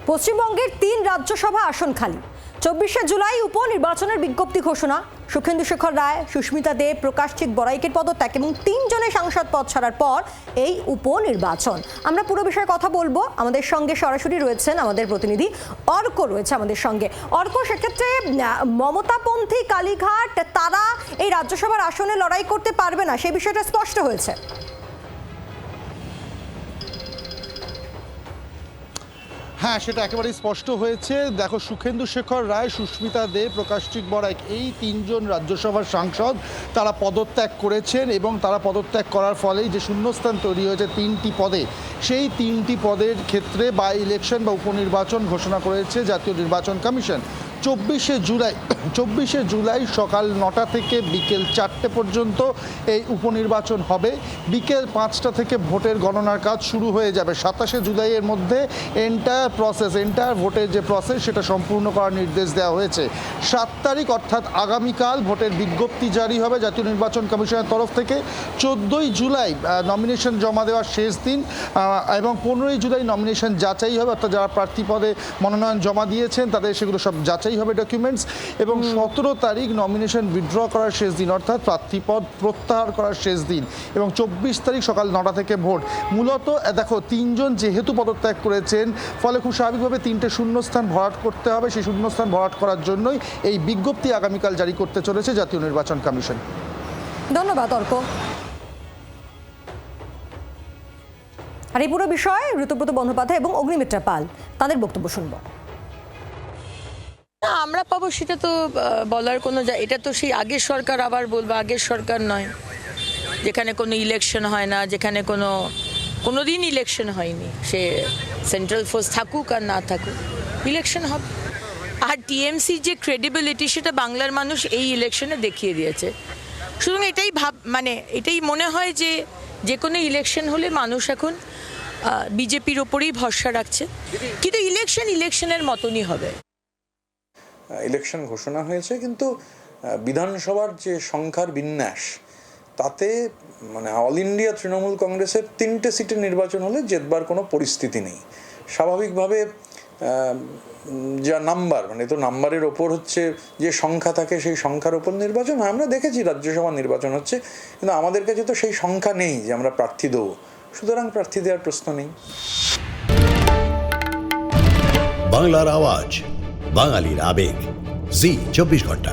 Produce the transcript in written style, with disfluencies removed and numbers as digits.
পশ্চিমবঙ্গের ৩ রাজ্যসভা আসন খালি। ২৪শে জুলাই উপনির্বাচনের বিজ্ঞপ্তি ঘোষণা। সুখেন্দু শেখর রায়, সুস্মিতা দেব, প্রকাশজিৎ বড়াইকের পদত্যাগ এবং ৩ জনের সাংসদ পদ ছাড়ার পর এই উপনির্বাচন। আমরা পুরো বিষয়ে কথা বলবো। আমাদের সঙ্গে সরাসরি রয়েছেন আমাদের প্রতিনিধি অর্ক রয়েছে আমাদের সঙ্গে। অর্ক, সেক্ষেত্রে মমতাপন্থী কালীঘাট তারা এই রাজ্যসভার আসনে লড়াই করতে পারবে না, সেই বিষয়টা স্পষ্ট হয়েছে। হ্যাঁ, সেটা একেবারেই স্পষ্ট হয়েছে। দেখো, সুখেন্দু শেখর রায়, সুস্মিতা দেব, প্রকাশজিৎ বড়াইক এই ৩ জন রাজ্যসভার সাংসদ তারা পদত্যাগ করেছেন এবং তারা পদত্যাগ করার ফলেই যে শূন্যস্থান তৈরি হয়েছে ৩টি পদে, সেই 3টি পদের ক্ষেত্রে বাই ইলেকশন বা উপনির্বাচন ঘোষণা করেছে জাতীয় নির্বাচন কমিশন। ২৪শে জুলাই সকাল ৯টা থেকে বিকেল ৪টে পর্যন্ত এই উপনির্বাচন হবে। বিকেল ৫টা থেকে ভোটের গণনার কাজ শুরু হয়ে যাবে। ২৭শে জুলাইয়ের মধ্যে এন্টায়ার ভোটের যে প্রসেস সেটা সম্পূর্ণ করার নির্দেশ দেওয়া হয়েছে। ৭ তারিখ অর্থাৎ আগামীকাল ভোটের বিজ্ঞপ্তি জারি হবে জাতীয় নির্বাচন কমিশনের তরফ থেকে। ১৪ই জুলাই নমিনেশন জমা দেওয়ার শেষ দিন এবং ১৫ই জুলাই নমিনেশন যাচাই হবে, অর্থাৎ যারা প্রার্থী পদে মনোনয়ন জমা দিয়েছেন তাদের সেগুলো সব যাচাই হবে ডকুমেন্টস, এবং ১৭ তারিখ নমিনেশন উইথড্র করার শেষ দিন, অর্থাৎ প্রার্থীপদ প্রত্যাহার করার শেষ দিন, এবং ২৪ তারিখ সকাল ৯টা থেকে ভোট। মূলত দেখো, ৩ জন যেহেতু পদত্যাগ করেছেন, ফলে খুব স্বাভাবিকভাবে 3টে শূন্যস্থান ভরাট করতে হবে। সেই শূন্যস্থান ভরাট করার জন্যই এই বিজ্ঞপ্তি আগামীকাল জারি করতে চলেছে জাতীয় নির্বাচন কমিশন। ধন্যবাদ অর্ক। আর এই পুরো বিষয়ে ঋতুব্রত বন্দ্যোপাধ্যায় এবং অগ্নিমিত্রা পাল তাদের বক্তব্য শুনব। আমরা পাবো সেটা তো বলার কোনো, এটা তো সেই আগের সরকার, আবার বলবো আগের সরকার নয়, যেখানে কোনো ইলেকশন হয় না, যেখানে কোনো দিন ইলেকশন হয়নি, সে সেন্ট্রাল ফোর্স থাকুক আর না থাকুক, ইলেকশন হবে। আর টিএমসির যে ক্রেডিবিলিটি সেটা বাংলার মানুষ এই ইলেকশনে দেখিয়ে দিয়েছে। সুতরাং এটাই মনে হয় যে কোনো ইলেকশন হলে মানুষ এখন বিজেপির ওপরেই ভরসা রাখছে, কিন্তু ইলেকশনের মতনই হবে। ইলেকশন ঘোষণা হয়েছে, কিন্তু বিধানসভার যে সংখ্যার বিন্যাস তাতে অল ইন্ডিয়া তৃণমূল কংগ্রেসের 3টে সিটে নির্বাচন হলে জেতবার কোনো পরিস্থিতি নেই। স্বাভাবিকভাবে যা নাম্বার, তো নাম্বারের ওপর হচ্ছে যে সংখ্যা থাকে, সেই সংখ্যার ওপর নির্বাচন হয়। আমরা দেখেছি রাজ্যসভা নির্বাচন হচ্ছে, কিন্তু আমাদের কাছে তো সেই সংখ্যা নেই যে আমরা প্রার্থী দেবো, সুতরাং প্রার্থী দেওয়ার প্রশ্ন নেই। বাংলার আওয়াজ, বাঙালির আবেগ, জি 24 ঘন্টা।